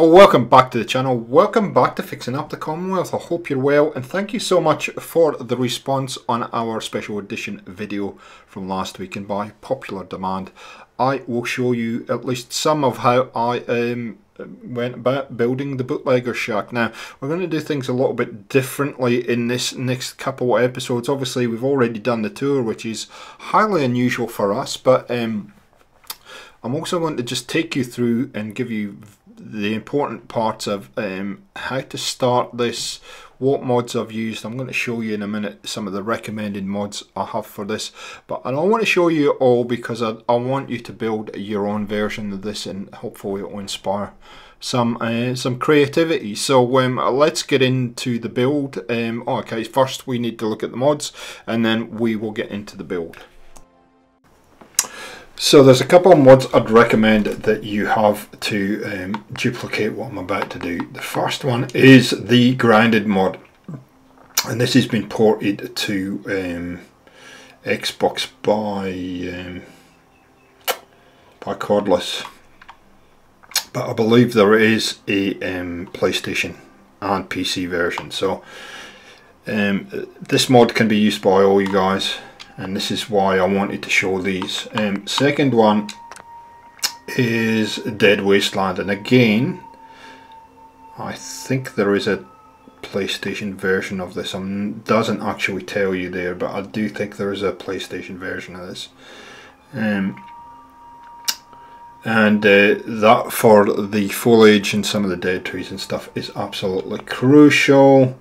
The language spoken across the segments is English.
Oh, welcome back to the channel. Welcome back to Fixing Up the Commonwealth. I hope you're well, and thank you so much for the response on our special edition video from last week. And by popular demand, I will show you at least some of how I went about building the Bootleggers shack. Now, we're going to do things a little bit differently in this next couple of episodes. Obviously, we've already done the tour, which is highly unusual for us, but I'm also going to just take you through and give you the important parts of how to start this, what mods I've used. I'm going to show you in a minute some of the recommended mods I have for this, but I don't want to show you all because I want you to build your own version of this, and hopefully it will inspire some creativity. So let's get into the build. Okay, first we need to look at the mods and then we will get into the build. So there's a couple of mods I'd recommend that you have to duplicate what I'm about to do. The first one is the grounded mod, and this has been ported to Xbox by Cordless, but I believe there is a PlayStation and PC version. So this mod can be used by all you guys, and this is why I wanted to show these. Second one is Dead Wasteland, and again I think there is a PlayStation version of this. Doesn't actually tell you there, but I do think there is a PlayStation version of this. That for the foliage and some of the dead trees and stuff is absolutely crucial.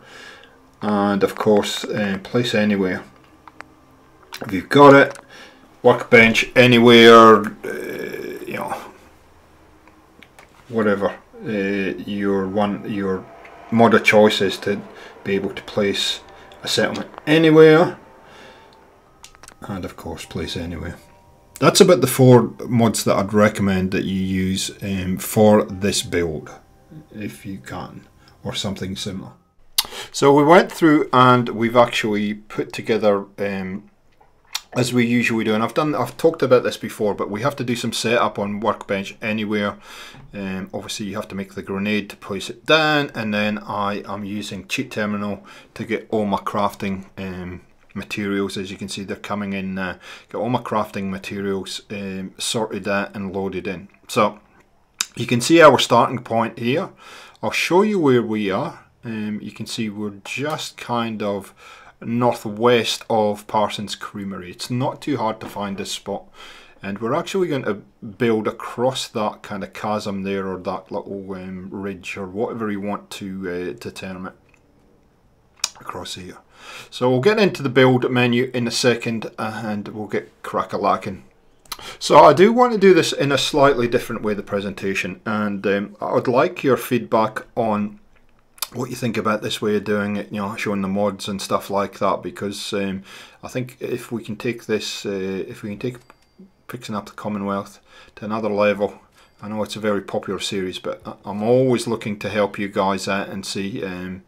And of course, place anywhere. If you've got it, workbench anywhere, you know, whatever your mod of choice is, to be able to place a settlement anywhere, and of course place anywhere. That's about the 4 mods that I'd recommend that you use for this build, if you can, or something similar. So we went through and we've actually put together, as we usually do, and I've talked about this before, but we have to do some setup on workbench anywhere. Obviously you have to make the grenade to place it down, and then I am using cheat terminal to get all my crafting materials. As you can see, they're coming in now. Get all my crafting materials sorted out and loaded in. So you can see our starting point here. I'll show you where we are. You can see we're just kind of northwest of Parsons Creamery. It's not too hard to find this spot, and we're actually going to build across that kind of chasm there, or that little ridge, or whatever you want to term it, across here. So we'll get into the build menu in a second and we'll get crack-a-lacking. So I do want to do this in a slightly different way, the presentation, and I would like your feedback on what you think about this way of doing it, you know, showing the mods and stuff like that, because I think if we can take this, if we can take Fixing Up the Commonwealth to another level. I know it's a very popular series, but I'm always looking to help you guys out and see, and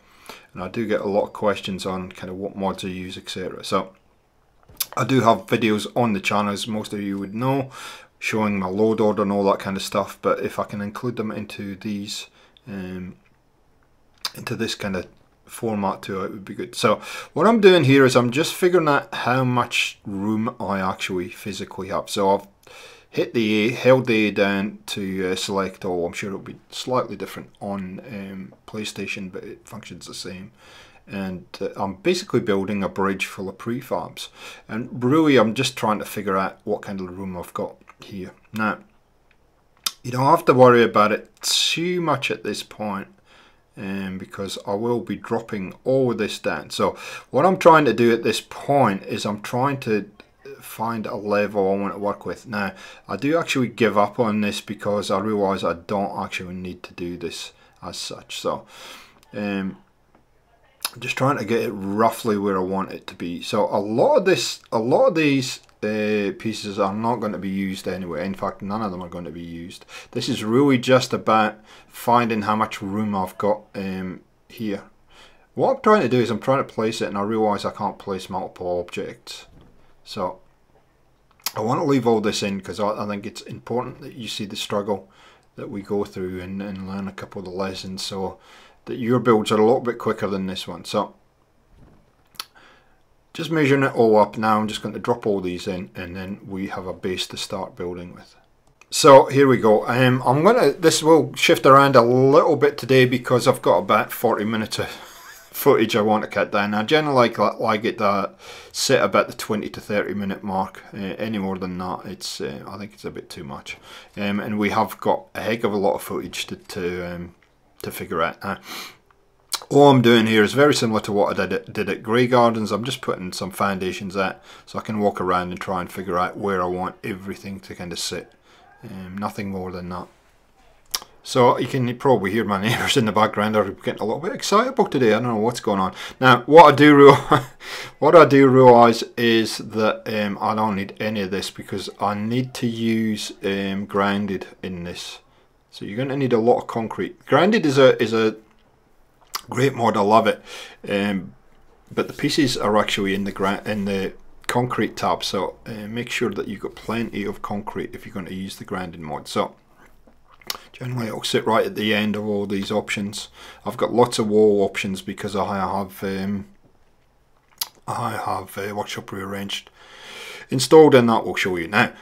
I do get a lot of questions on kind of what mods I use, etc. So I do have videos on the channel, as most of you would know, showing my load order and all that kind of stuff, but if I can include them into these into this kind of format too, it would be good. So what I'm doing here is I'm just figuring out how much room I actually physically have. So I've hit the A, held the A down to select all. I'm sure it'll be slightly different on PlayStation, but it functions the same. And I'm basically building a bridge full of prefabs, and really I'm just trying to figure out what kind of room I've got here. Now, you don't have to worry about it too much at this point, because I will be dropping all of this down. So what I'm trying to do at this point is I'm trying to find a level I want to work with. Now I do actually give up on this because I realise I don't actually need to do this as such. So I'm just trying to get it roughly where I want it to be. So a lot of these pieces are not going to be used anyway. In fact, none of them are going to be used. This is really just about finding how much room I've got here. What I'm trying to do is I'm trying to place it, and I realise I can't place multiple objects. So I want to leave all this in because I think it's important that you see the struggle that we go through and learn a couple of the lessons, so that your builds are a little bit quicker than this one. So just measuring it all up now, I'm just going to drop all these in, and then we have a base to start building with. So here we go. This will shift around a little bit today because I've got about 40 minutes of footage I want to cut down. I generally like it to sit about the 20 to 30 minute mark. Any more than that, it's I think it's a bit too much. And we have got a heck of a lot of footage to figure out. All I'm doing here is very similar to what I did at Grey Gardens. I'm just putting some foundations out so I can walk around and try and figure out where I want everything to kind of sit. Nothing more than that. So you can probably hear my neighbours in the background are getting a little bit excitable today. I don't know what's going on. Now, what I do realise is that I don't need any of this because I need to use grounded in this. So you're going to need a lot of concrete. Grounded is a great mod. I love it. But the pieces are actually in the concrete tab. So make sure that you've got plenty of concrete if you're going to use the grounded mod. So generally it'll sit right at the end of all these options. I've got lots of wall options because I have workshop rearranged installed, and that will show you. Now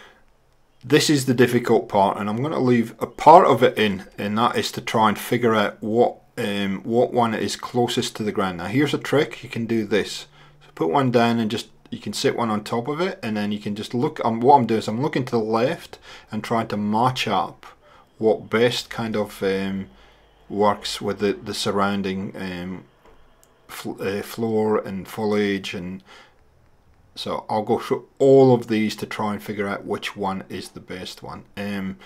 this is the difficult part, and I'm going to leave a part of it in, and that is to try and figure out what one is closest to the ground. Now here's a trick. You can do this. So put one down and just you can sit one on top of it, and then you can just look. What I'm doing is I'm looking to the left and trying to match up what best kind of works with the surrounding floor and foliage, and so I'll go through all of these to try and figure out which one is the best one. In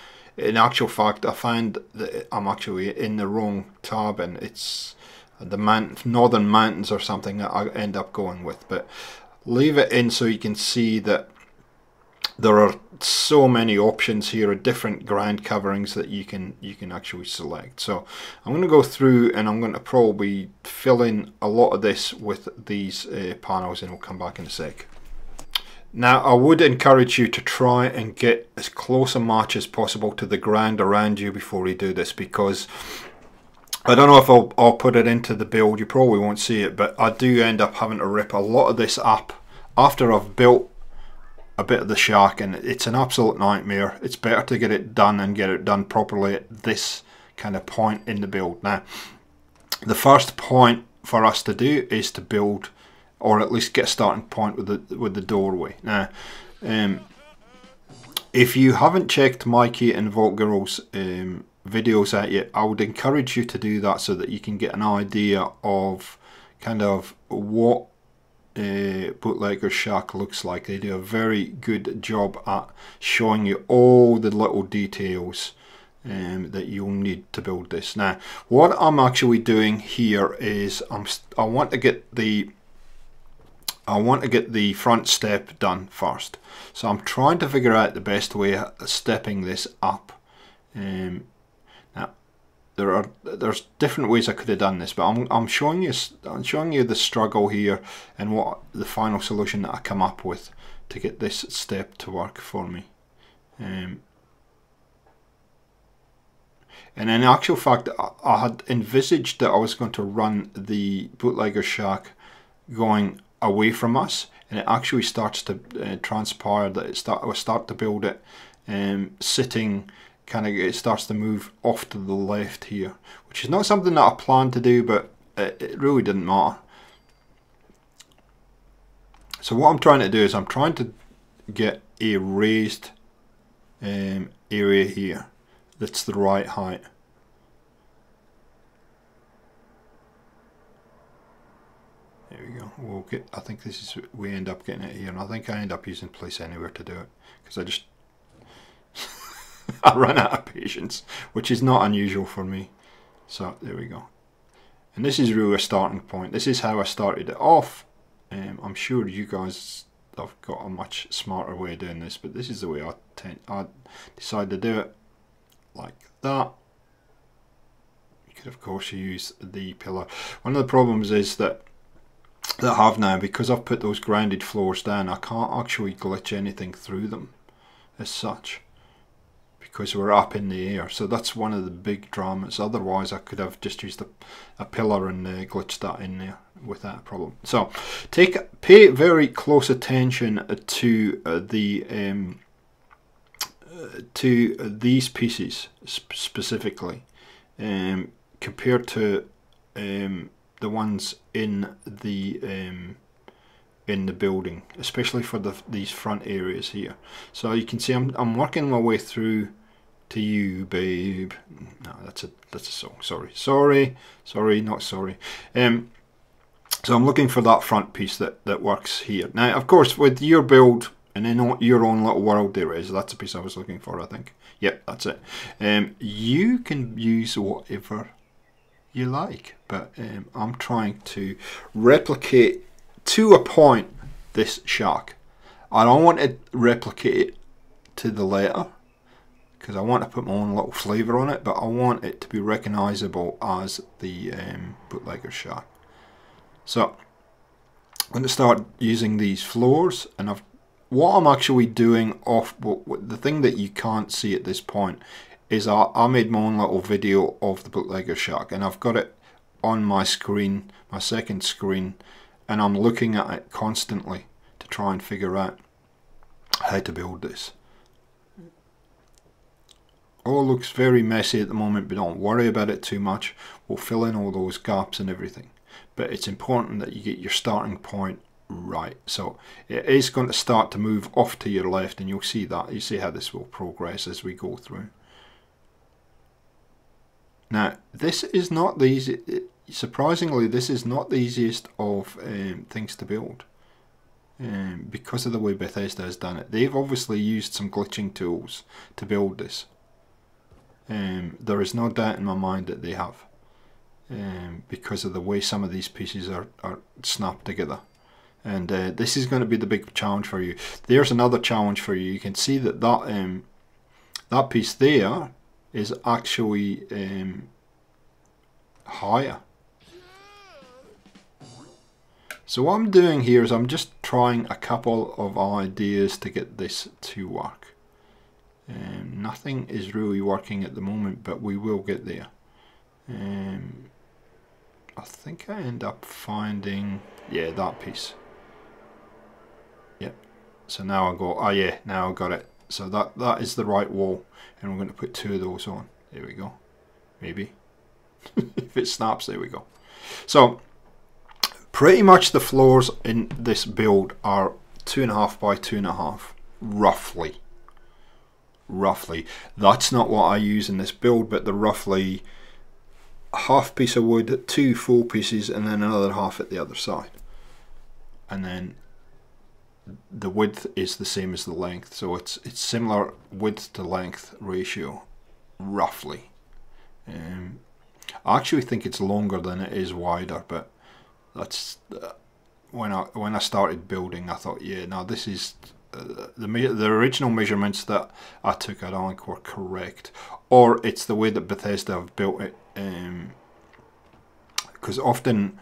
actual fact, I find that I'm actually in the wrong tab, and it's the Northern Mountains or something that I end up going with, but leave it in so you can see that there are so many options here of different ground coverings that you can actually select. So I'm going to go through and I'm going to probably fill in a lot of this with these panels, and we'll come back in a sec. Now I would encourage you to try and get as close a match as possible to the ground around you before you do this, because I don't know if I'll put it into the build, you probably won't see it, but I do end up having to rip a lot of this up after I've built a bit of the shack, and it's an absolute nightmare. It's better to get it done and get it done properly at this kind of point in the build. Now the first point for us to do is to build, or at least get a starting point with the doorway. Now if you haven't checked Mikey and Vault Girl's videos out yet, I would encourage you to do that so that you can get an idea of kind of what Bootleggers shack looks like. They do a very good job at showing you all the little details that you'll need to build this. Now what I'm actually doing here is I want to get the front step done first. So I'm trying to figure out the best way of stepping this up. Now there's different ways I could have done this, but I'm showing you the struggle here and what the final solution that I come up with to get this step to work for me. And in actual fact, I had envisaged that I was going to run the Bootlegger shack going away from us, and it actually starts to transpire that I start to build it sitting kind of, it starts to move off to the left here, which is not something that I planned to do, but it really didn't matter. So what I'm trying to do is I'm trying to get a raised area here that's the right height. There we go. We'll get, I think this is, we end up getting it here, and I think I end up using Place Anywhere to do it because I just I ran out of patience, which is not unusual for me. So there we go. And this is really a starting point. This is how I started it off. I'm sure you guys have got a much smarter way of doing this, but this is the way I decided to do it, like that. You could of course use the pillar. One of the problems is that I have now, because I've put those grounded floors down, I can't actually glitch anything through them as such, because we're up in the air. So that's one of the big dramas. Otherwise I could have just used a pillar and glitched that in there without a problem. So pay very close attention to these pieces specifically, compared to the ones in the building, especially for these front areas here. So you can see I'm working my way through to you, babe. No, that's a song. Sorry, not sorry. So I'm looking for that front piece that works here. Now, of course, with your build and in your own little world there is, that's a piece I was looking for, I think. Yep, that's it. You can use whatever you like, but I'm trying to replicate to a point this shack. I don't want to replicate it to the letter because I want to put my own little flavour on it, but I want it to be recognisable as the Bootleggers shack. So I'm going to start using these floors, and what I'm actually doing the thing that you can't see at this point is I made my own little video of the Bootleggers shack, and I've got it on my screen, my second screen, and I'm looking at it constantly to try and figure out how to build this. All looks very messy at the moment, but don't worry about it too much. We'll fill in all those gaps and everything. But it's important that you get your starting point right. So it is going to start to move off to your left, and you'll see that. You see how this will progress as we go through. Now, this is not the easy. Surprisingly, this is not the easiest of things to build, because of the way Bethesda has done it. They've obviously used some glitching tools to build this. There is no doubt in my mind that they have, because of the way some of these pieces are snapped together. And this is going to be the big challenge for you. There's another challenge for you. You can see that that piece there is actually higher. So what I'm doing here is I'm just trying a couple of ideas to get this to work. Nothing is really working at the moment, but we will get there. I think I end up finding, yeah, that piece. Yep. So now I go, oh yeah, now I got it. So that is the right wall, and we're going to put 2 of those on. There we go. Maybe. If it snaps, there we go. So pretty much the floors in this build are 2.5 by 2.5, roughly. That's not what I use in this build, but the roughly half piece of wood, 2 full pieces, and then another half at the other side. And then the width is the same as the length, so it's similar width to length ratio, roughly. I actually think it's longer than it is wider, but that's when I started building, I thought, yeah, now this is the original measurements that I took, I don't think were correct, or it's the way that Bethesda have built it. Because often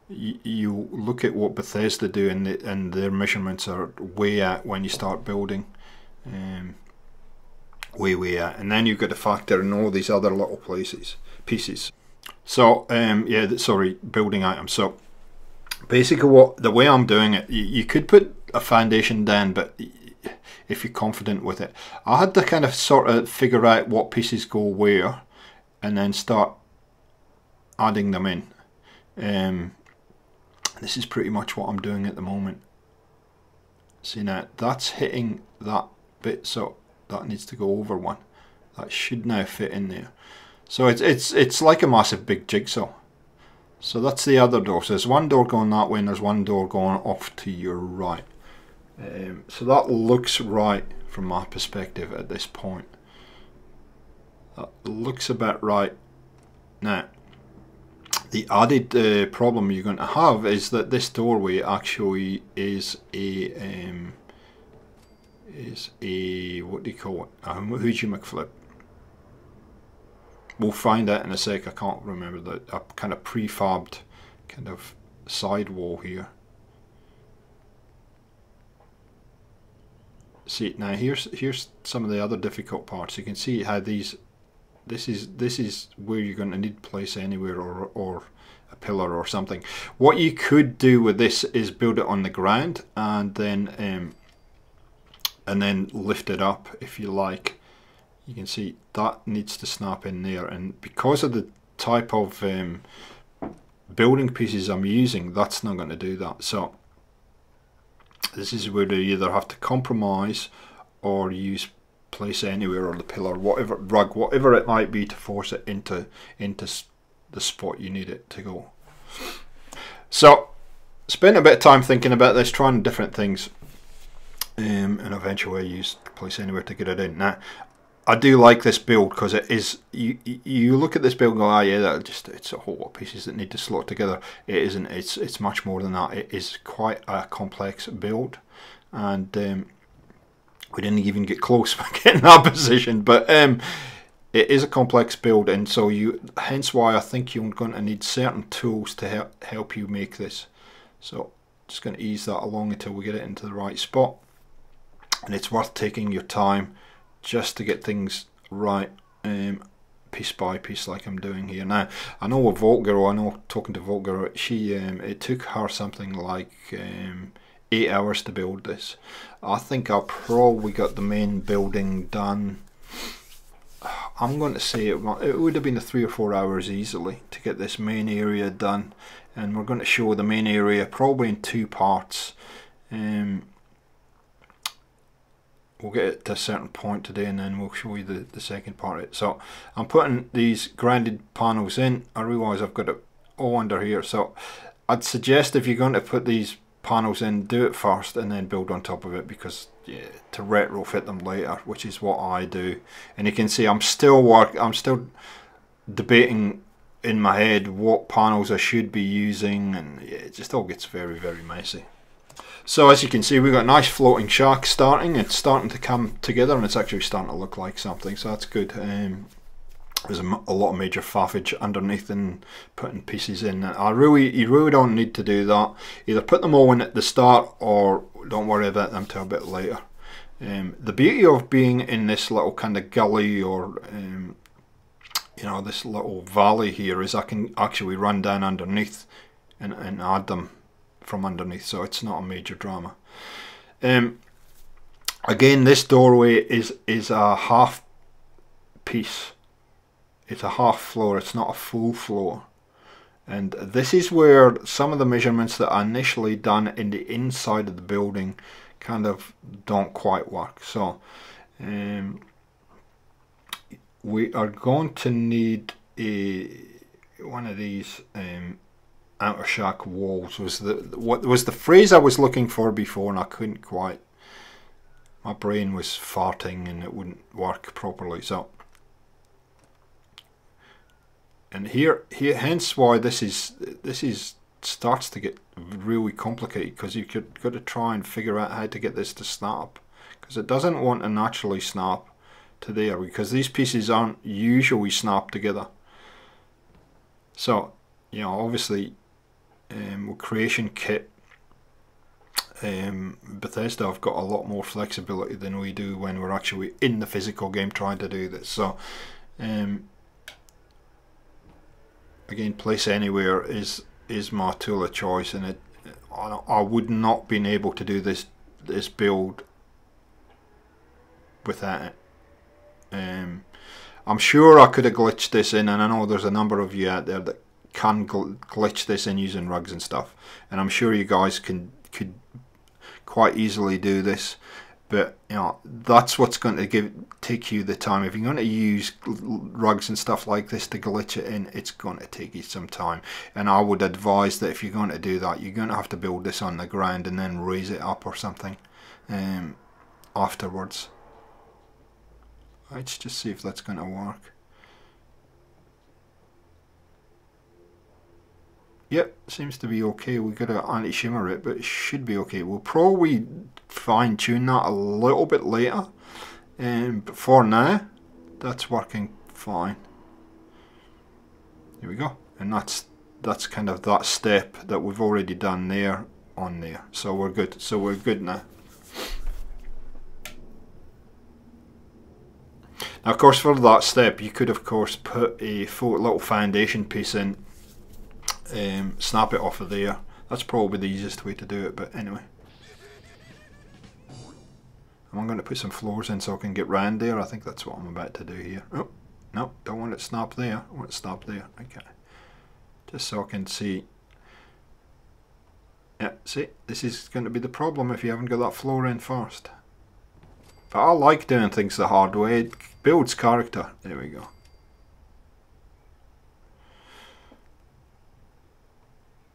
you look at what Bethesda do, and their measurements are way out when you start building, way out, and then you've got to factor in all these other little pieces. So yeah, sorry, building items. So basically, the way I'm doing it, you could put a foundation down, but if you're confident with it, I had to kind of sort of figure out what pieces go where, and then start adding them in. This is pretty much what I'm doing at the moment. See, now that's hitting that bit, so that needs to go over one. That should now fit in there. So it's like a massive big jigsaw. So that's the other door. So there's one door going that way, and there's one door going off to your right. So that looks right from my perspective at this point. That looks about right. Now, the added problem you're going to have is that this doorway actually is a what do you call it? Hoogie McFlip. We'll find out in a sec. I can't remember a kind of prefabbed kind of side wall here. see now here's some of the other difficult parts. You can see how these, this is where you're going to need to place anywhere or a pillar or something. What you could do with this is build it on the ground and then lift it up if you like. You can see that needs to snap in there, and because of the type of building pieces I'm using, that's not going to do that. So this is where you either have to compromise or use place anywhere or the pillar, whatever, rug, whatever it might be, to force it into the spot you need it to go. So spent a bit of time thinking about this, trying different things, and eventually I used place anywhere to get it in. Now I do like this build because it is, you look at this build and go, oh yeah, it's a whole lot of pieces that need to slot together. It isn't. It's much more than that. It is quite a complex build, and we didn't even get close by getting that position. But it is a complex build, and so hence why I think you're going to need certain tools to help you make this. So just going to ease that along until we get it into the right spot, and it's worth taking your time just to get things right, piece by piece, like I'm doing here. Now I know with Voltgirl, I know talking to Voltgirl, she it took her something like 8 hours to build this. I think I probably got the main building done, I'm going to say it would have been 3 or 4 hours easily to get this main area done, and we're going to show the main area probably in 2 parts. We'll get it to a certain point today, and then we'll show you the second part of it. So I'm putting these grounded panels in. I realise I've got it all under here, so I'd suggest if you're going to put these panels in, do it first and then build on top of it, because yeah, to retrofit them later, which is what I do. And you can see I'm still debating in my head what panels I should be using, and yeah, it just all gets very, very messy. So as you can see, we've got a nice floating shack starting. It's starting to come together, and it's actually starting to look like something, so that's good. There's a lot of major faffage underneath and putting pieces in. You really don't need to do that. Either put them all in at the start, or don't worry about them till a bit later. The beauty of being in this little kind of gully, or you know, this little valley here, is I can actually run down underneath and add them from underneath, so it's not a major drama. Again, this doorway is a half piece. It's a half floor, it's not a full floor. And this is where some of the measurements that are initially done in the inside of the building kind of don't quite work. So we are going to need one of these outer shack walls. What was the phrase I was looking for before, and I couldn't quite, my brain was farting and it wouldn't work properly. So, and here hence why this starts to get really complicated, because you've got to try and figure out how to get this to snap, because it doesn't want to naturally snap to there, because these pieces aren't usually snapped together. So, you know, obviously with Creation Kit, Bethesda have got a lot more flexibility than we do when we're actually in the physical game trying to do this. So again, place anywhere is my tool of choice, and I would not been able to do this build without it. I'm sure I could have glitched this in, and I know there's a number of you out there that can glitch this in using rugs and stuff, and I'm sure you guys could quite easily do this. But you know, that's what's going to take you the time. If you're going to use rugs and stuff like this to glitch it in, it's going to take you some time. And I would advise that if you're going to do that, you're going to have to build this on the ground and then raise it up or something afterwards. Let's just see if that's going to work. Yep, seems to be okay. We've got to anti-shimmer it, but it should be okay. We'll probably fine-tune that a little bit later, but for now, that's working fine. Here we go, and that's kind of that step that we've already done there on there. So we're good. So we're good now. Now of course for that step you could of course put a little foundation piece in, snap it off of there. That's probably the easiest way to do it, but anyway. I'm going to put some floors in so I can get round there. I think that's what I'm about to do here. Oh, no, don't want it snapped there. I want it snapped there. Okay. Just so I can see. Yeah, see, this is going to be the problem if you haven't got that floor in first. But I like doing things the hard way. It builds character. There we go.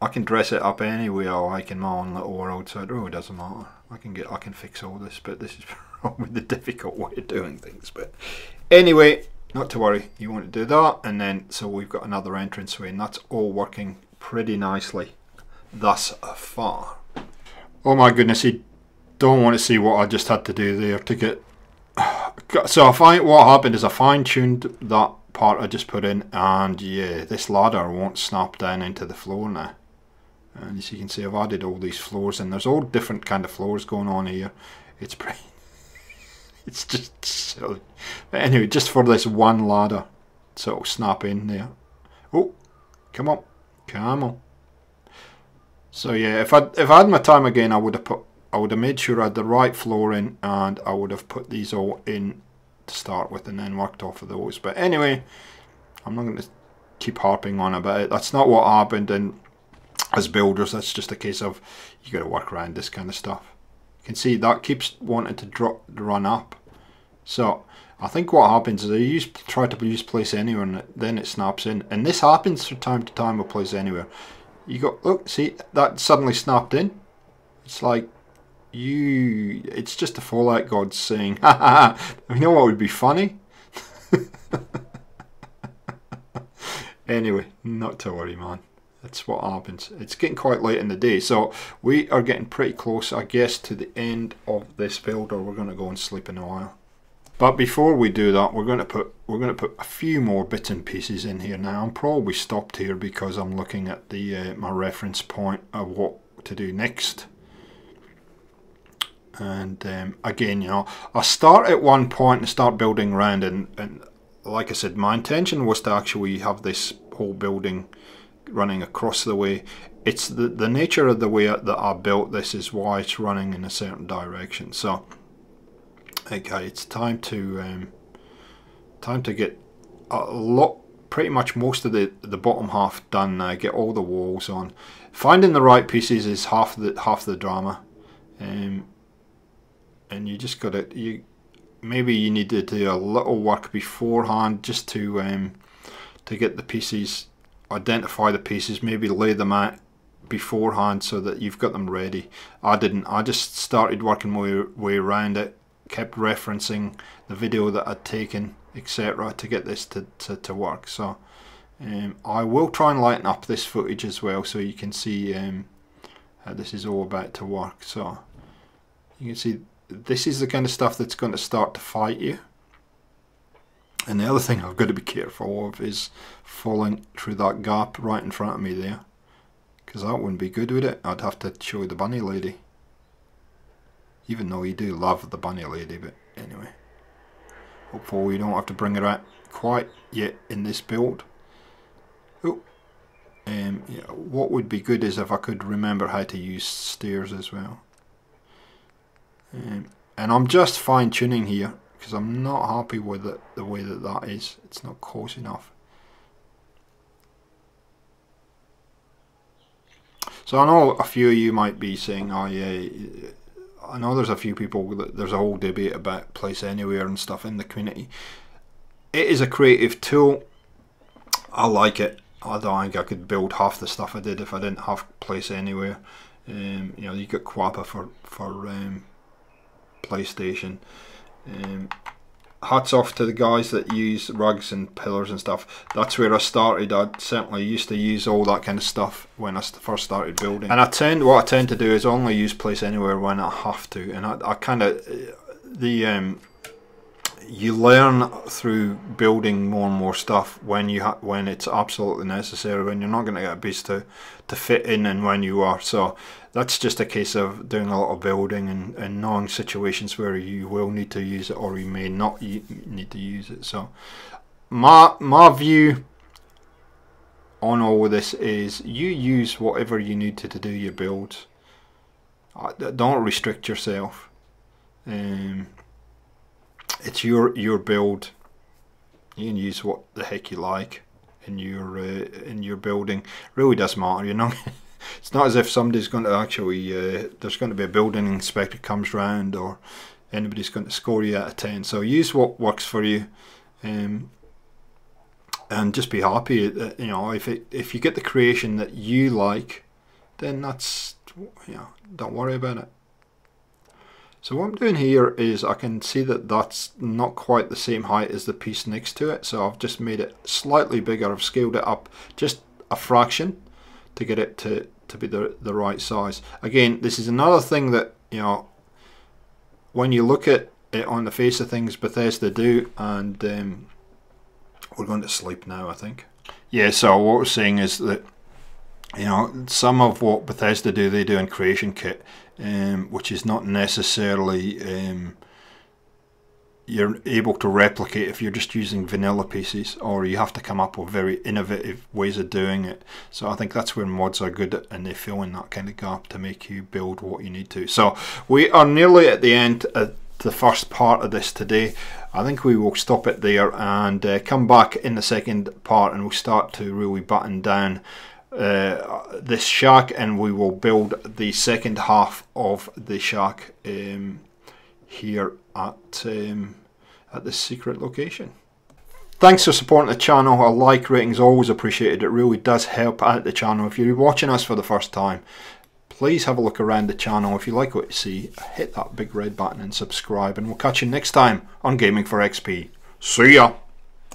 I can dress it up any way I like in my own little world, so it really doesn't matter. I can fix all this, but this is probably the difficult way of doing things. But anyway, not to worry. You want to do that, and then so we've got another entranceway, and that's all working pretty nicely thus far. Oh my goodness, you don't want to see what I just had to do there to get. So what happened is I fine-tuned that part I just put in, and yeah, this ladder won't snap down into the floor now. And as you can see, I've added all these floors, and there's all different kind of floors going on here. It's pretty. It's just silly. But anyway, just for this one ladder, so it'll snap in there. Oh, come on, come on. So yeah, if I had my time again, I would have made sure I had the right floor in, and I would have put these all in to start with, and then worked off of those. But anyway, I'm not going to keep harping on about it. That's not what happened, and as builders, that's just a case of you got to work around this kind of stuff. You can see that keeps wanting to run up. So I think what happens is I try to use place anywhere, and then it snaps in. And this happens from time to time with place anywhere. You got, look, see that suddenly snapped in. It's like it's just the Fallout gods saying, "Ha ha ha! You know what would be funny?" Anyway, not to worry, man. That's what happens. It's getting quite late in the day, so we are getting pretty close, I guess, to the end of this build, or we're going to go and sleep in a while. But before we do that, we're going to put a few more bits and pieces in here now. I'm probably stopped here because I'm looking at the my reference point of what to do next. And again, you know, I start at one point and start building around, and like I said, my intention was to actually have this whole building running across the way. It's the nature of the way that I built this is why it's running in a certain direction. So okay, it's time to get pretty much most of the bottom half done now. Get all the walls on. Finding the right pieces is half the drama, and you just got to maybe you need to do a little work beforehand just to get the pieces. Identify the pieces, maybe lay them out beforehand so that you've got them ready. I didn't. I just started working my way around it, kept referencing the video that I'd taken, etc., to get this to work. So I will try and lighten up this footage as well so you can see how this is all about to work. So you can see this is the kind of stuff that's going to start to fight you. And the other thing I've got to be careful of is falling through that gap right in front of me there, because that wouldn't be good, would it? I'd have to show the bunny lady, even though you do love the bunny lady. But anyway, hopefully we don't have to bring her out quite yet in this build. Oh, yeah, what would be good is if I could remember how to use stairs as well. And I'm just fine tuning here, because I'm not happy with it, the way that is. It's not close enough. So I know a few of you might be saying, oh yeah, I know there's a few people, there's a whole debate about place anywhere and stuff in the community. It is a creative tool. I like it. I don't think I could build half the stuff I did if I didn't have place anywhere. You know, you got Quappa for PlayStation. Hats off to the guys that use rugs and pillars and stuff. That's where I started. I certainly used to use all that kind of stuff when I first started building. And what I tend to do is only use place anywhere when I have to. And I kind of you learn through building more and more stuff when it's absolutely necessary, when you're not going to get a beast to fit in, and when you are. So that's just a case of doing a lot of building and knowing situations where you will need to use it or you may not need to use it. So my view on all of this is you use whatever you need to do your builds. Don't restrict yourself. It's your build. You can use what the heck you like in your building. Really does matter, you know. It's not as if somebody's going to actually there's going to be a building inspector comes round or anybody's going to score you out of 10. So use what works for you, and just be happy. You know, if you get the creation that you like, then that's, you know, don't worry about it. So what I'm doing here is I can see that that's not quite the same height as the piece next to it, so I've just made it slightly bigger. I've scaled it up just a fraction to get it to be the right size. Again, this is another thing that, you know, when you look at it on the face of things, Bethesda do, and we're going to sleep now, I think. Yeah, so what we're saying is that, you know, some of what Bethesda do, they do in Creation Kit, which is not necessarily you're able to replicate if you're just using vanilla pieces, or you have to come up with very innovative ways of doing it. So I think that's where mods are good at, and they fill in that kind of gap to make you build what you need to. So we are nearly at the end of the first part of this today. I think we will stop it there and come back in the second part, and we'll start to really button down this shack, and we will build the second half of the shack here at this secret location. Thanks for supporting the channel. A like rating is always appreciated. It really does help out the channel. If you're watching us for the first time, please have a look around the channel. If you like what you see, hit that big red button and subscribe, and we'll catch you next time on Gaming for XP. See ya!